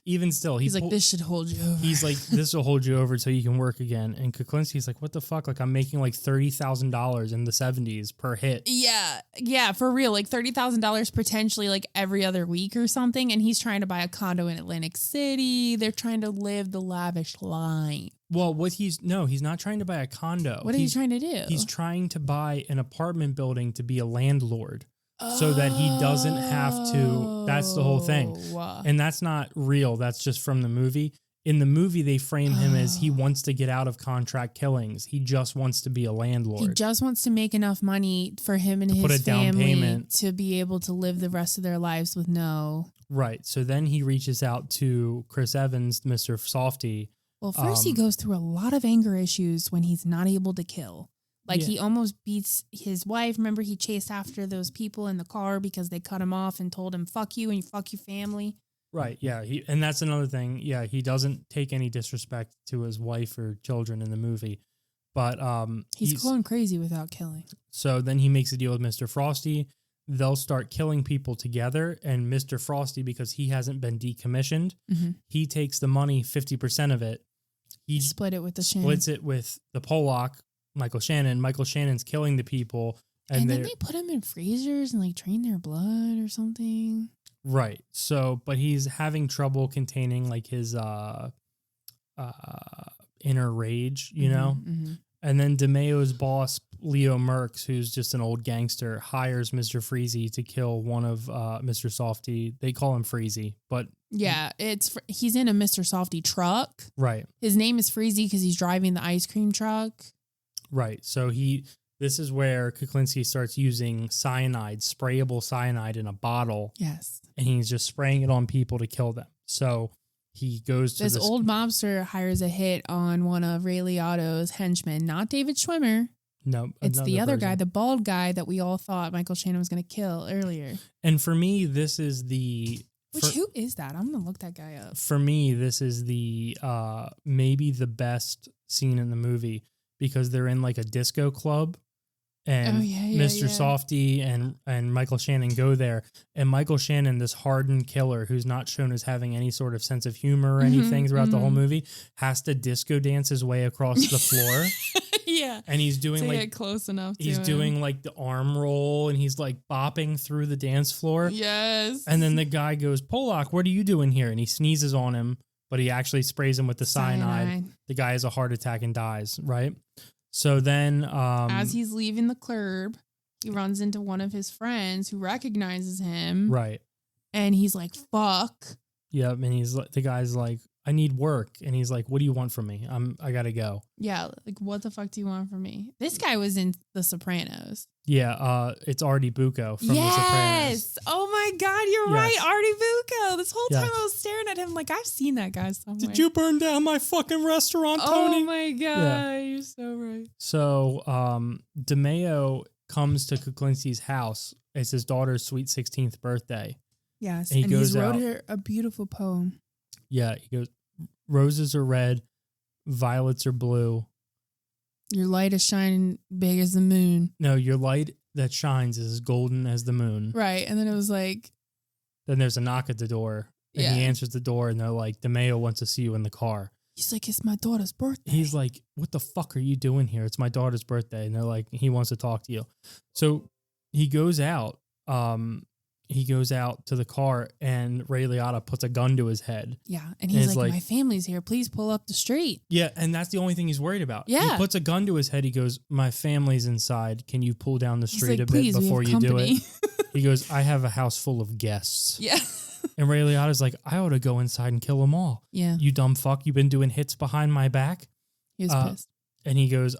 Even still. He's like, this should hold you over. He's like, this will hold you over so you can work again. And Kuklinski's like, what the fuck? Like, I'm making like $30,000 in the 70s per hit. Yeah, for real. Like $30,000 potentially like every other week or something. And he's trying to buy a condo in Atlantic City. They're trying to live the lavish life. Well, he's not trying to buy a condo. What are you trying to do? He's trying to buy an apartment building to be a landlord so that he doesn't have to. That's the whole thing. And that's not real. That's just from the movie. In the movie, they frame him as he wants to get out of contract killings. He just wants to be a landlord. He just wants to make enough money for him and his family to be able to live the rest of their lives with no. Right. So then he reaches out to Chris Evans, Mr. Softy. Well, first he goes through a lot of anger issues when he's not able to kill. Like he almost beats his wife. Remember, he chased after those people in the car because they cut him off and told him, fuck you and fuck your family. Right. Yeah. And that's another thing. Yeah. He doesn't take any disrespect to his wife or children in the movie. But he's going crazy without killing. So then he makes a deal with Mr. Frosty. They'll start killing people together. And Mr. Frosty, because he hasn't been decommissioned, he takes the money, 50% of it. He split it with the splits it with the Pollock, Michael Shannon. Michael Shannon's killing the people. And then they put them in freezers and like drain their blood or something. Right. So, but he's having trouble containing like his inner rage, you know? And then DeMeo's boss, Leo Merckx, who's just an old gangster, hires Mr. Freezy to kill one of Mr. Softy. They call him Freezy, but... Yeah, he's in a Mr. Softy truck. Right. His name is Freezy because he's driving the ice cream truck. Right. So this is where Kuklinski starts using cyanide, sprayable cyanide in a bottle. Yes. And he's just spraying it on people to kill them. So he goes to this old mobster hires a hit on one of Ray Liotta's henchmen, not David Schwimmer. No, it's the other guy, the bald guy that we all thought Michael Shannon was going to kill earlier. And for me, this is the... who is that? I'm going to look that guy up. For me, this is the maybe the best scene in the movie because they're in like a disco club and Mr. Softy and Michael Shannon go there. And Michael Shannon, this hardened killer who's not shown as having any sort of sense of humor or anything throughout the whole movie, has to disco dance his way across the floor. Yeah. And he's doing to like get close enough. he's to doing him. like the arm roll and he's like bopping through the dance floor. Yes. And then the guy goes, Polak, what are you doing here? And he sneezes on him, but he actually sprays him with the cyanide. The guy has a heart attack and dies, right? So then as he's leaving the club, he runs into one of his friends who recognizes him. right. And he's like, fuck. Yep. And the guy's like, I need work. And he's like, what do you want from me? I gotta go. Yeah, like, what the fuck do you want from me? This guy was in The Sopranos. Yeah, it's Artie Bucco from The Sopranos. Yes. Oh my God, you're right. Yes. Artie Bucco. This whole time Yes. I was staring at him like, I've seen that guy somewhere. Did you burn down my fucking restaurant, Tony? Oh my God, Yeah. you're so right. So DeMeo comes to Kuklinski's house. It's his daughter's sweet 16th birthday. Yes, And he goes he's wrote out. her a beautiful poem. Yeah, he goes, roses are red, violets are blue. Your light is shining big as the moon. No, your light that shines is as golden as the moon. Right, and then it was like, Then there's a knock at the door. And he Yeah. answers the door and they're like, DeMeo wants to see you in the car. he's like, it's my daughter's birthday. He's like, what the fuck are you doing here? It's my daughter's birthday. And they're like, he wants to talk to you. So he goes out. He goes out to the car and Ray Liotta puts a gun to his head. Yeah, and he's it's like, like- my family's here. Please pull up the street. Yeah, and that's the only thing he's worried about. Yeah. He puts a gun to his head. He goes, my family's inside. Can you pull down the He's street like, a bit please, we before have you do company. it? He goes, I have a house full of guests. Yeah. And Ray Liotta's like, I ought to go inside and kill them all. Yeah, You dumb fuck. You've been doing hits behind my back. he was pissed. And he goes,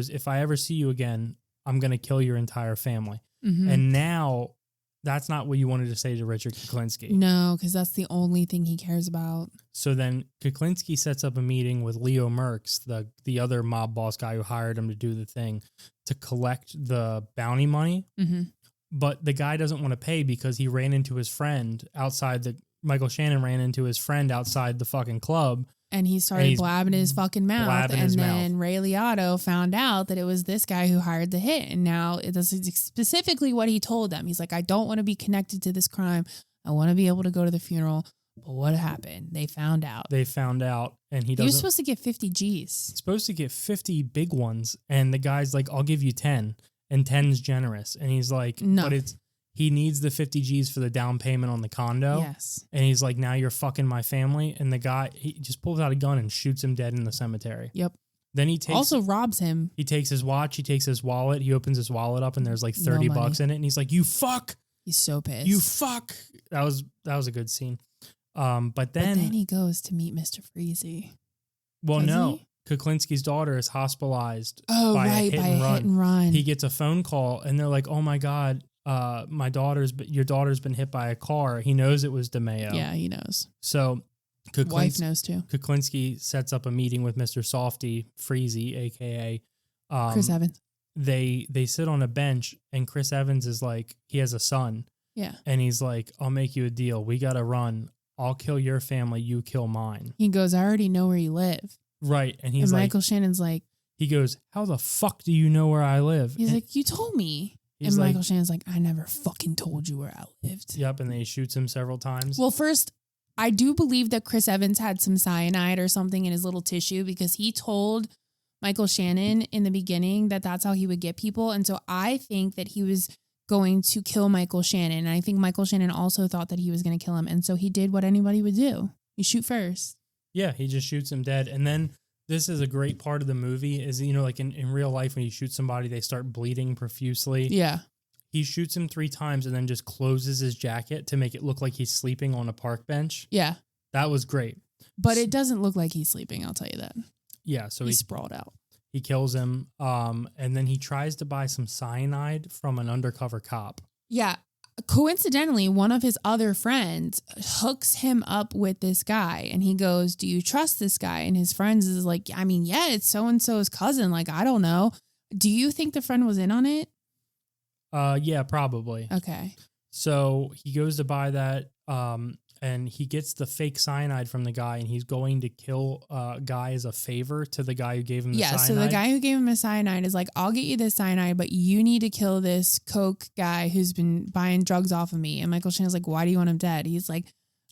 if I ever see you again, I'm going to kill your entire family. Mhm. And now that's not what you wanted to say to Richard Kuklinski. No, because that's the only thing he cares about. So then Kuklinski sets up a meeting with Leo Merckx, the other mob boss guy who hired him to do the thing, to collect the bounty money. Mm-hmm. But the guy doesn't want to pay because he ran into his friend Michael Shannon ran into his friend outside the fucking club. And he started he's blabbing his fucking mouth. blabbing And his then mouth. Ray Liotta found out that it was this guy who hired the hit. And now this is specifically what he told them. He's like, I don't want to be connected to this crime. I want to be able to go to the funeral. But what happened? They found out. And he He was doesn't. supposed to get 50 G's. Supposed to get 50 big ones. And the guy's like, I'll give you 10. And 10's generous. And he's like, No. but he needs the 50 G's for the down payment on the condo. Yes. And he's like, now you're fucking my family. And the guy, he just pulls out a gun and shoots him dead in the cemetery. Yep. Then he takes Also robs him. he takes his watch, he takes his wallet, he opens his wallet up and there's like 30 No money. bucks in it. And he's like, you fuck, He's so pissed. you fuck. That was a good scene. But But then then he goes to meet Mr. Freezy. well, does no. he? Kuklinski's daughter is hospitalized Oh, by right. a hit By and a run. hit and run. He gets a phone call and they're like, oh my God, your daughter's been hit by a car. He knows it was DeMeo. Yeah, he knows. So Wife knows too. Kuklinski sets up a meeting with Mr. Softy, Freezy, aka Chris Evans. They sit on a bench and Chris Evans is like, he has a son. Yeah. And he's like, I'll make you a deal. We got to run. I'll kill your family. You kill mine. He goes, I already know where you live. Right. And he's And like, Michael Shannon's like, he goes, how the fuck do you know where I live? he's And like, you told me. he's And like, Michael Shannon's like, I never fucking told you where I lived. yep. And then he shoots him several times. Well, first, I do believe that Chris Evans had some cyanide or something in his little tissue because he told Michael Shannon in the beginning that that's how he would get people. And so I think that he was going to kill Michael Shannon. And I think Michael Shannon also thought that he was going to kill him. And so he did what anybody would do. You shoot first. Yeah, he just shoots him dead. And then this is a great part of the movie is, like in real life, when you shoot somebody, they start bleeding profusely. Yeah. He shoots him 3 times and then just closes his jacket to make it look like he's sleeping on a park bench. Yeah. That was great. But it doesn't look like he's sleeping. I'll tell you that. Yeah. So He's sprawled out. he kills him. And then he tries to buy some cyanide from an undercover cop. Yeah. Coincidentally, one of his other friends hooks him up with this guy and he goes, do you trust this guy? And his friends is like, I mean, yeah, it's so-and-so's cousin. Like, I don't know. Do you think the friend was in on it? Yeah, probably. Okay. So he goes to buy that. and he gets the fake cyanide from the guy, and he's going to kill a guy as a favor to the guy who gave him the cyanide. So the guy who gave him the cyanide is like, I'll get you this cyanide, but you need to kill this coke guy who's been buying drugs off of me. And Michael Shannon's like, why do you want him dead? He's like,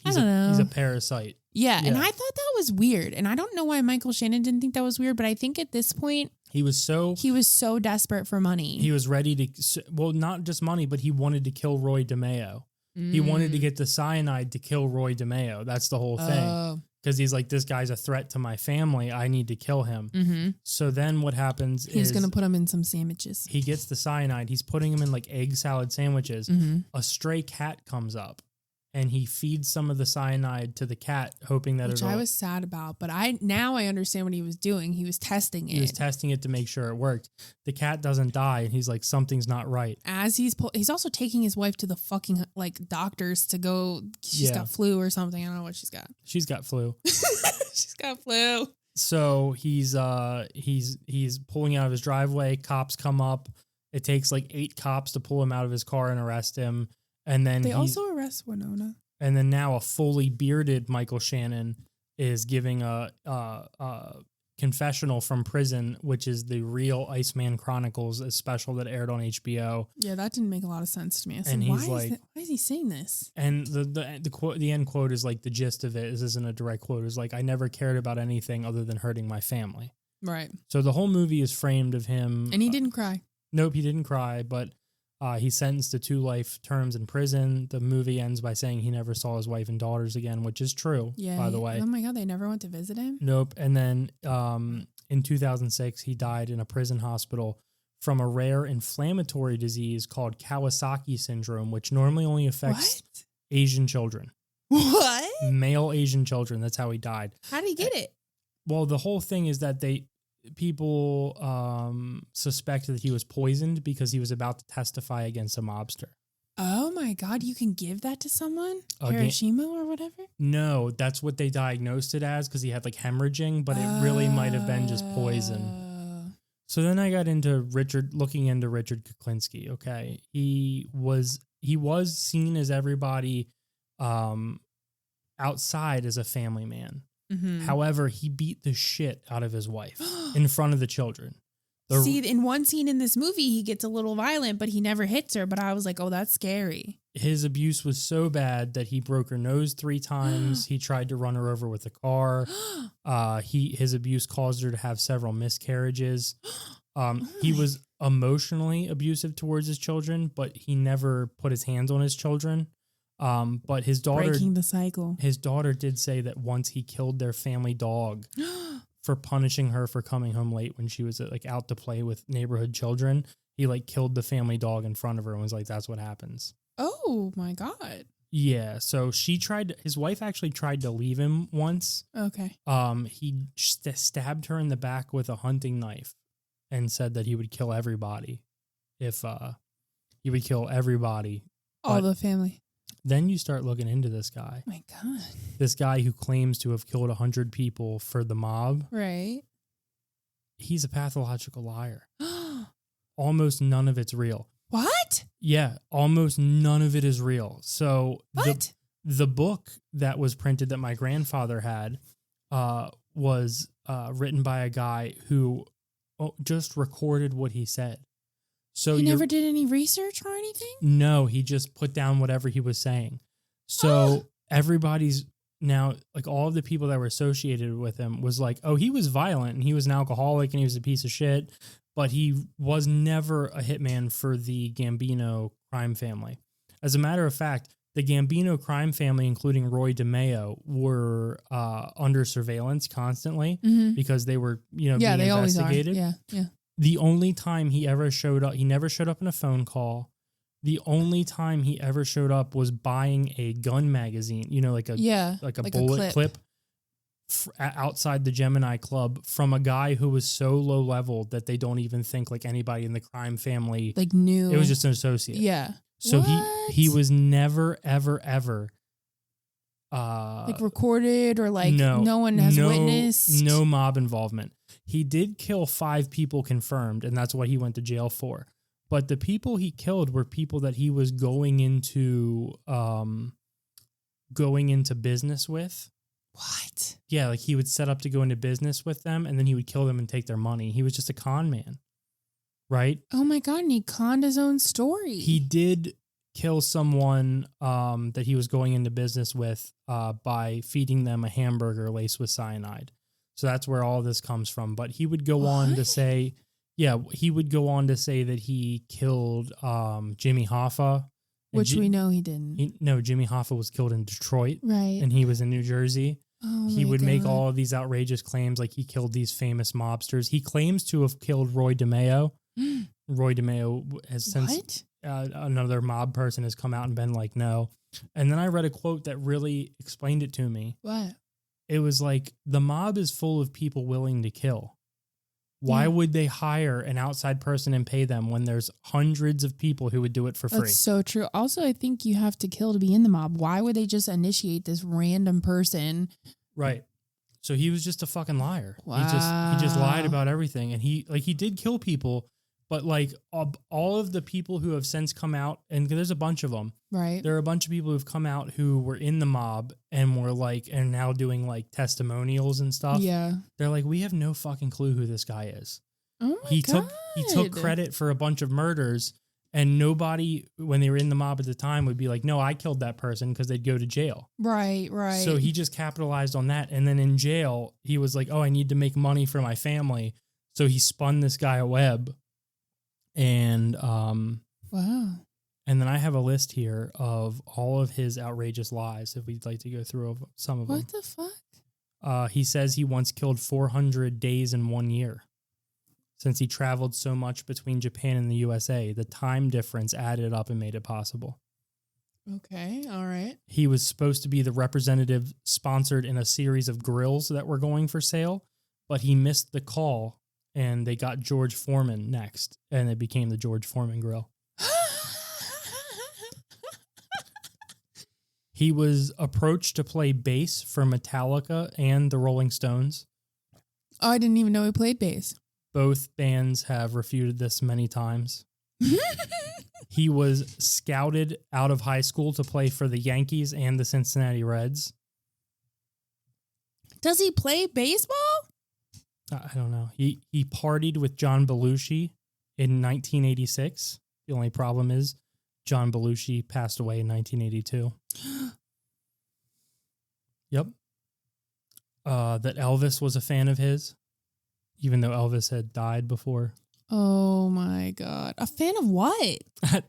I don't know. He's a parasite. Yeah, and I thought that was weird. And I don't know why Michael Shannon didn't think that was weird, but I think at this point, he was so desperate for money. He was ready to, well, not just money, but he wanted to kill Roy DeMeo. He wanted to get the cyanide to kill Roy DeMeo. That's the whole thing. Because he's like, this guy's a threat to my family. I need to kill him. Mm-hmm. So then what happens is... He's going to put him in some sandwiches. He gets the cyanide. He's putting him in like egg salad sandwiches. Mm-hmm. A stray cat comes up. And he feeds some of the cyanide to the cat, hoping that I was sad about, but now I understand what he was doing. He was testing it. He was testing it to make sure it worked. The cat doesn't die, and he's like, something's not right. As he's also taking his wife to the fucking like doctors to go. She's got flu or something. I don't know what she's got. She's got flu. She's got flu. So he's pulling out of his driveway. Cops come up. It takes like 8 cops to pull him out of his car and arrest him. And then they also arrest Winona. And then now a fully bearded Michael Shannon is giving a confessional from prison, which is the real Iceman Chronicles, a special that aired on HBO. Yeah, that didn't make a lot of sense to me. I said, and he's why is he saying this? And the quote, the end quote is like the gist of it. This isn't a direct quote. Is like, I never cared about anything other than hurting my family. Right. So the whole movie is framed of him. And he didn't cry. Nope, he didn't cry, but he's sentenced to 2 life terms in prison. The movie ends by saying he never saw his wife and daughters again, which is true, by the way. Oh my God, they never went to visit him? Nope. And then in 2006, he died in a prison hospital from a rare inflammatory disease called Kawasaki syndrome, which normally only affects Asian children. What? Male Asian children. That's how he died. How did he get it? Well, the whole thing is that people suspected that he was poisoned because he was about to testify against a mobster. Oh my God, you can give that to someone? Hiroshima or whatever? No, that's what they diagnosed it as because he had like hemorrhaging, but it really might have been just poison. So then I got into looking into Richard Kuklinski, okay? He was seen as everybody outside as a family man. Mm-hmm. However, he beat the shit out of his wife in front of the children. See, in one scene in this movie, he gets a little violent, but he never hits her. But I was like, oh, that's scary. His abuse was so bad that he broke her nose 3 times. He tried to run her over with a car. His abuse caused her to have several miscarriages. He was emotionally abusive towards his children, but he never put his hands on his children. But his daughter, breaking the cycle. His daughter did say that once he killed their family dog for punishing her for coming home late when she was like out to play with neighborhood children. He like killed the family dog in front of her and was like, "That's what happens." Oh my God. Yeah. So his wife actually tried to leave him once. Okay. He stabbed her in the back with a hunting knife and said that he would kill everybody if he would kill everybody. All the family. Then you start looking into this guy. Oh my God. This guy who claims to have killed 100 people for the mob. Right. He's a pathological liar. Almost none of it's real. What? Yeah, almost none of it is real. So the book that was printed that my grandfather had was written by a guy who just recorded what he said. So he never did any research or anything? No, he just put down whatever he was saying. So everybody's now, like all of the people that were associated with him was like, oh, he was violent and he was an alcoholic and he was a piece of shit, but he was never a hitman for the Gambino crime family. As a matter of fact, the Gambino crime family, including Roy DeMeo, were under surveillance constantly because they were, being investigated. Always are. Yeah. The only time he ever showed up, he never showed up in a phone call. The only time he ever showed up was buying a gun magazine, like a bullet clip outside the Gemini Club from a guy who was so low level that they don't even think like anybody in the crime family knew. It was just an associate. Yeah. So he was never, ever, ever recorded or no one has witnessed. No mob involvement. He did kill 5 people confirmed, and that's what he went to jail for. But the people he killed were people that he was going into going into business with. What? Yeah, like he would set up to go into business with them, and then he would kill them and take their money. He was just a con man, right? Oh my God, and he conned his own story. He did kill someone that he was going into business with by feeding them a hamburger laced with cyanide. So that's where all this comes from. But he would go on to say, he would go on to say that he killed Jimmy Hoffa. Which we know he didn't. No, Jimmy Hoffa was killed in Detroit. Right. And he was in New Jersey. Oh He my would make God. all of these outrageous claims like he killed these famous mobsters. He claims to have killed Roy DeMeo. Roy DeMeo has since another mob person has come out and been like, no. And then I read a quote that really explained it to me. What? It was like, the mob is full of people willing to kill. Why would they hire an outside person and pay them when there's hundreds of people who would do it for free? That's so true. Also, I think you have to kill to be in the mob. Why would they just initiate this random person? Right. So he was just a fucking liar. Wow. He just lied about everything. And he did kill people, but like all of the people who have since come out, and there's a bunch of them. Right. There are a bunch of people who've come out who were in the mob and were like, and now doing like testimonials and stuff. Yeah. They're like, we have no fucking clue who this guy is. Oh my He God. took credit for a bunch of murders, and nobody, when they were in the mob at the time, would be like, no, I killed that person, because they'd go to jail. Right. Right. So he just capitalized on that. And then in jail, he was like, oh, I need to make money for my family. So he spun this guy a web. And Wow. and then I have a list here of all of his outrageous lies, if we'd like to go through some of them. What the fuck? He says he once killed 400 days in 1 year. Since he traveled so much between Japan and the USA, the time difference added up and made it possible. Okay. All right. He was supposed to be the representative sponsored in a series of grills that were going for sale, but he missed the call, and they got George Foreman next, and it became the George Foreman grill. He was approached to play bass for Metallica and the Rolling Stones. Oh, I didn't even know he played bass. Both bands have refuted this many times. He was scouted out of high school to play for the Yankees and the Cincinnati Reds. Does he play baseball? I don't know. He partied with John Belushi in 1986. The only problem is John Belushi passed away in 1982. Yep. That Elvis was a fan of his, even though Elvis had died before. Oh my God. A fan of what?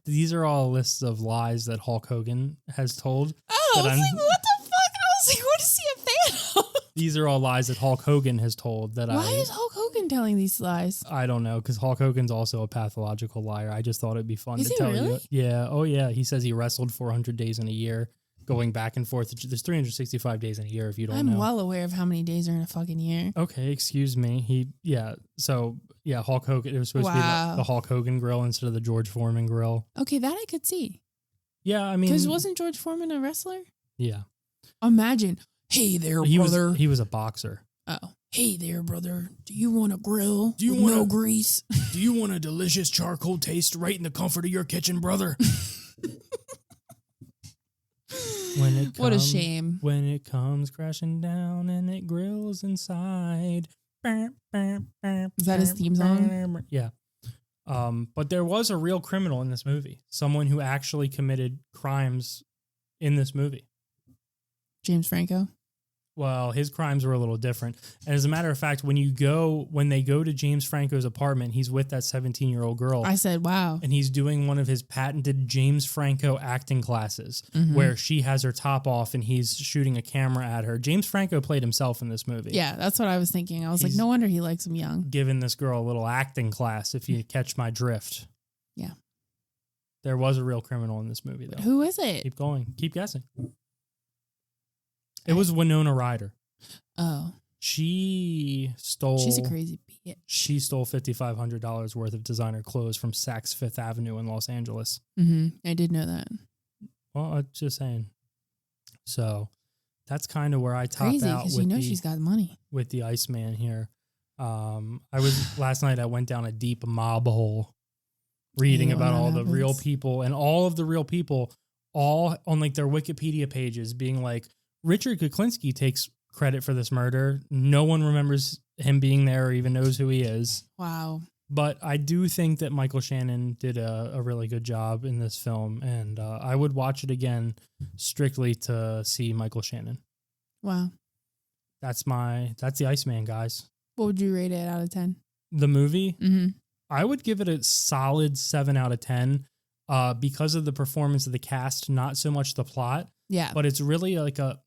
These are all lists of lies that Hulk Hogan has told. Oh, I But was I'm- like, what the fuck? I was like, what is he a fan of? These are all lies that Hulk Hogan has told that Why is Hulk Hogan telling these lies? I don't know, because Hulk Hogan's also a pathological liar. I just thought it'd be fun Is to he tell you. really? Yeah. Oh, yeah. He says he wrestled 400 days in a year, going back and forth. There's 365 days in a year if you don't I'm know. well aware of how many days are in a fucking year. Okay, excuse me. Hulk Hogan. It was supposed to be Wow. the Hulk Hogan grill instead of the George Foreman grill. Okay, that I could see. Yeah, I mean, Because wasn't George Foreman a wrestler? yeah, Imagine, hey there, he brother. was a boxer. Oh, hey there, brother. Do you want a grill Do you with want no a- grease? Do you want a delicious charcoal taste right in the comfort of your kitchen, brother? What a shame. When it comes crashing down and it grills inside. Is that his theme song? Yeah. But there was a real criminal in this movie. Someone who actually committed crimes in this movie. James Franco. Well, his crimes were a little different. And as a matter of fact, when they go to James Franco's apartment, he's with that 17-year-old girl. I said, wow. And he's doing one of his patented James Franco acting classes Mhm. where she has her top off and he's shooting a camera at her. James Franco played himself in this movie. Yeah, that's what I was thinking. I was like, He's- no wonder he likes him young. Giving this girl a little acting class, if you catch my drift. Yeah. There was a real criminal in this movie, though. Who is it? Keep going. Keep guessing. It was Winona Ryder. Oh, She stole... she's a crazy bitch. She stole $5,500 worth of designer clothes from Saks Fifth Avenue in Los Angeles. I did know that. Well, I'm just saying. So that's kind of where I top Crazy, out because with you know the, she's got money. with the Iceman here. Last night I went down a deep mob hole reading hate when about that all the real happens. people, and all of the real people all on like their Wikipedia pages being like, Richard Kuklinski takes credit for this murder. No one remembers him being there or even knows who he is. Wow. But I do think that Michael Shannon did a really good job in this film, and I would watch it again strictly to see Michael Shannon. Wow. That's the Iceman, guys. What would you rate it out of 10? The movie, Mm-hmm. I would give it a solid 7 out of 10 because of the performance of the cast, not so much the plot, Yeah. but it's really like a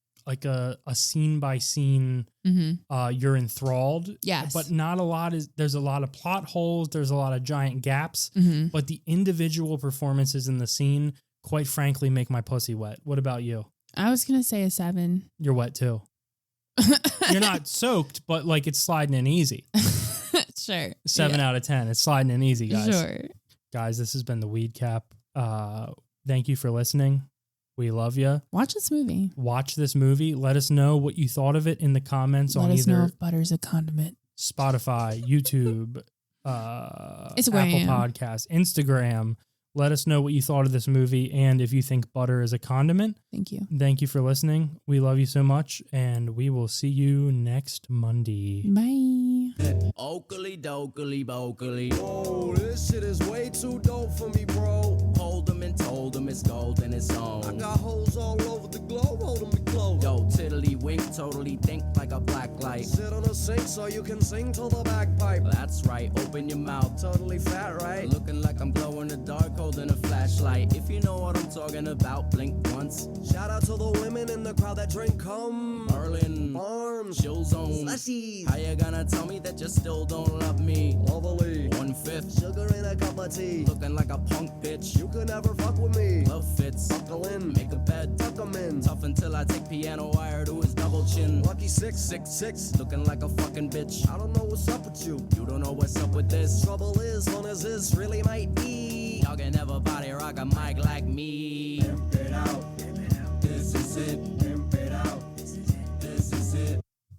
scene by scene. Mm-hmm. You're enthralled. Yes. But not a lot there's a lot of plot holes. There's a lot of giant gaps, Mm-hmm. but the individual performances in the scene, quite frankly, make my pussy wet. What about you? I was going to say a 7. You're wet too. You're not soaked, but like it's sliding in easy. Sure. 7 out of 10. It's sliding in easy, guys. Sure. Guys, this has been the Weedcap. Thank you for listening. We love you. Watch this movie. Watch this movie. Let us know what you thought of it in the comments on Let us know either if butter's a condiment. Spotify, YouTube, Instagram. Apple Podcasts, Instagram. Let us know what you thought of this movie and if you think butter is a condiment. Thank you. Thank you for listening. We love you so much, and we will see you next Monday. Bye. Oakley dokley bokley. Oh, this shit is way too dope for me, bro. Hold 'em and told 'em it's gold in its own. I got holes all over the globe, hold 'em to close. Yo, tiddly wink, totally think like a black light. Sit on a sink so you can sing till the bagpipe. That's right, open your mouth. Totally fat, right? Looking like I'm glow in the dark, holding a flashlight. If you know what I'm talking about, blink once. Shout out to the women in the crowd that drink cum. Merlin, Farms, chill zone. slushies, How you gonna tell me that you still don't love me? lovely. 1/5, Sugar in a cup of tea. looking like a punk bitch. You could never fuck with me. Love fits, Buckle in, make a bed. tuck 'em in. Tough until I take piano wire to his double chin. Lucky 666. Looking like a fucking bitch. I don't know what's up with you. You don't know what's up with this. Trouble is, fun as this really might be. Y'all can never body rock a mic like me.